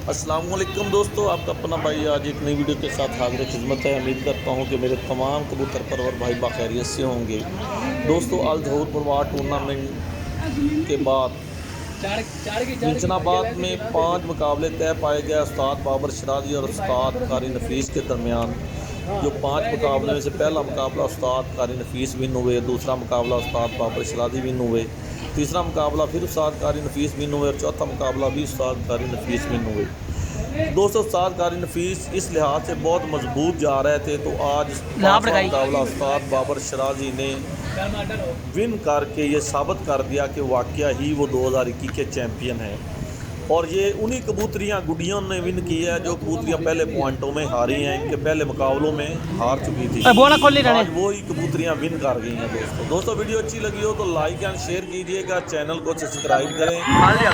अस्सलाम वालेकुम दोस्तों, आपका अपना भाई आज एक नई वीडियो के साथ हाजिर खिदमत है। उम्मीद करता हूं कि मेरे तमाम कबूतर परवर भाई बाखैरियत से होंगे। दोस्तों, अल ज़हूर परवार टूर्नामेंट के बाद मिंचनाबाद में 5 मुकाबले तय पाए गए उस्ताद बाबर शराजी और उस्ताद कारी नफीस के दरमियान। जो 5 मुकाबले में से पहला मुकाबला उस्ताद कारी नफीस विन हुए, दूसरा मुकाबला उस्ताद बाबर शराजी विन हुए, तीसरा मुकाबला फिर उस्ताद कारी नफीस विन हुए और चौथा मुकाबला भी उस्ताद कारी नफीस विन हुए। दोस्तों, उस्ताद कारी नफीस इस लिहाज से बहुत मजबूत जा रहे थे, तो आज मुकाबला उस्ताद बाबर शराजी ने विन करके ये साबित कर दिया कि वाकया ही वो 2021 के चैम्पियन हैं। और ये उन्हीं कबूतरियाँ गुडियों ने विन की है जो कबूतरियाँ पहले पॉइंटों में हारी हैं, इनके पहले मुकाबलों में हार चुकी थी। आज वो ही कबूतरियाँ विन कर गई हैं। दोस्तों वीडियो अच्छी लगी हो तो लाइक एंड शेयर कीजिएगा, चैनल को सब्सक्राइब करें,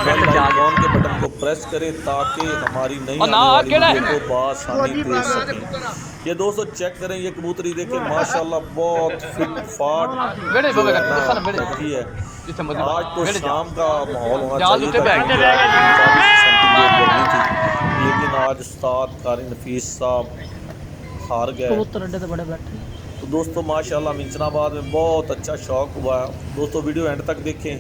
बेल आइकॉन के बटन को प्रेस करें ताकि हमारी नई आने वाली वीडियो को बआसानी देख सकें। ये दोस्तों चेक करें, ये कबूतरी देखें माशाल्लाह बहुत फिट फाट रखी है। आज तो शाम का माहौल होना चाहिए था, गर्मी थी, लेकिन आज उस्ताद कारी नफीस साहब हार गए। तो दोस्तों माशाल्लाह मिंचनाबाद में बहुत अच्छा शौक़ हुआ। दोस्तों वीडियो एंड तक देखें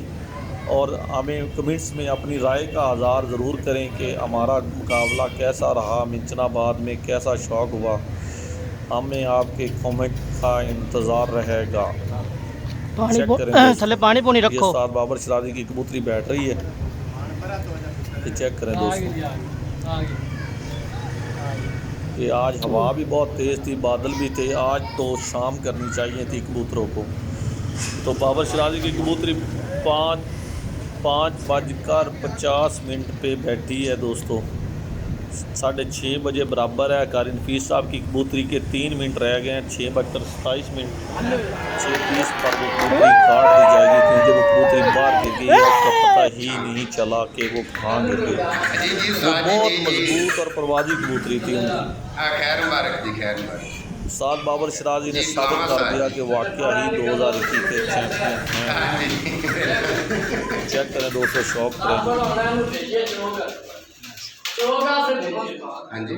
और हमें कमेंट्स में अपनी राय का आज़ार ज़रूर करें कि हमारा मुकाबला कैसा रहा, मिंचनाबाद में कैसा शौक़ हुआ। हमें आपके कमेंट का इंतज़ार रहेगा। पानी पोनी रखो। ये उस्ताद बाबर शराजी की कबूतरी बैठ रही है, ये चेक करें दोस्तों। ये आज हवा भी बहुत तेज़ थी, बादल भी थे। आज तो शाम करनी चाहिए थी कबूतरों को। तो बाबर शराजी की कबूतरी 5:50 पे बैठी है दोस्तों। 6:30 बजे बराबर है। कारी नफीस साहब की कबूतरी के 3 मिनट रह गए हैं। 6:27 6:30 पर वो कबूतरी काट दी जाएगी, क्योंकि वो कबूतरी बाहर गिर गई है, उसका पता ही नहीं चला कि वो कहाँ गिर गई। वो बहुत मजबूत और परवाजी कबूतरी थी उनकी। उस्ताद बाबर शराजी ने साबित कर दिया कि वाकया ही 2021 के चैम्पियन हैं। चेक करें दोस्तों, शौक करें। हाँ जी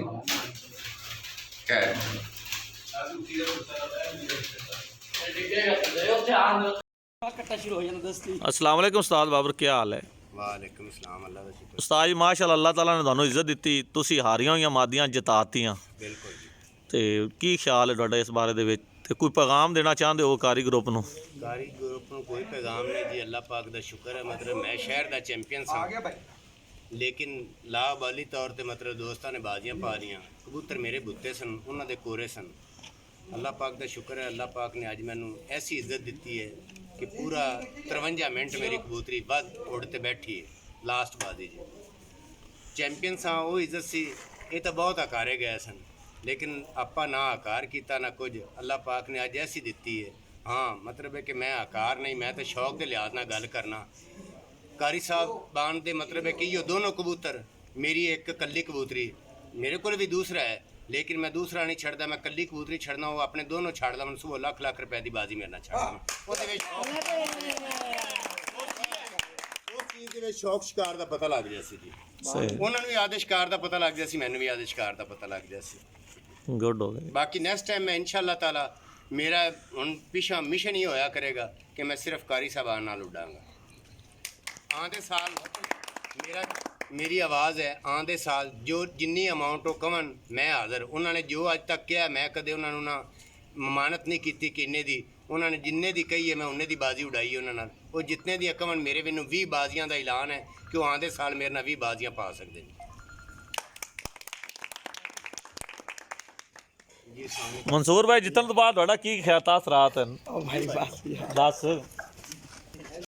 अस्सलाम वालेकुम उस्ताद बाबर, क्या हाल है? वालेकुम सलाम। अल्लाह दा शुक्र। उस्ताद जी माशाल्लाह अल्लाह ताला ने तुहानू इज्जत दी, तुसी हारियां होईयां मादियां जितातियां। बिल्कुल जी। ते की ख्याल है तुहाडा इस बारे दे विच, ते कोई पैगाम देना चाहते हो कारी ग्रुप नू? कारी ग्रुप नू कोई पैगाम नहीं जी, अल्लाह पाक दा शुक्र है। मतलब मैं शहर दा चैंपियन सा, लेकिन लाभवाली तौर पर मतलब दोस्तों ने बाजियां पा लियां। कबूतर मेरे बुत्ते सन, उन्होंने कोरे सन। अल्लाह पाक दा शुक्र है, अल्लाह पाक ने अज मैनू ऐसी इज्जत दी है कि पूरा 53 मिनट मेरी कबूतरी बद उड़ते बैठी है। लास्ट बाजी जी चैंपियन सा, वो इज्जत सी। ये तो बहुत आकारे गए सन, लेकिन आपा ना आकार किया ना कुछ। अल्लाह पाक ने अज ऐसी दी है। हाँ मतलब है कि मैं आकार नहीं, मैं तो शौक के लिहाज ना गल करना। कारी साहब बान दे मतलब है कि ये दोनों कबूतर मेरी एक कल्ली कबूतरी, मेरे को भी दूसरा है, लेकिन मैं दूसरा नहीं छड़दा, मैं कल्ली कबूतरी छड़ना, वो अपने दोनों छाड़दा। मैं सुबह लाख रुपए की बाजी मेरे ना छाड़दा। शौक शिकार का पता लग गया सी जी, उन्होंने भी आदे शिकार का पता लग गया सी, मैंने भी आदे शिकार का पता लग गया सी। गुड हो गया। बाकी नेक्स्ट टाइम मैं इंशाअल्लाह ताला मेरा हुण पिछा मिशन ही होया करेगा कि मैं सिर्फ कारी साहब नाल उड़ांगा। आंदे साल मेरी आवाज़ है, आंदे साल जो जिन्नी अमाउंट वो कवन मैं हाज़र। उन्होंने जो अज तक किया, मैं कदे उन्होंने ना ममानत नहीं की कि इन्ने दी, उन्होंने जिन्ने दी कही है मैं उन्ने दी बाजी उड़ाई है उन्होंने। वो जितने दी कवन मेरे मैनू 20 बाजियां का ऐलान है कि वो आंदे साल मेरे ना 20 बाजियां पा सकते हैं। मंसूर भाई जितन तो बाद की ख्याल रात है? 10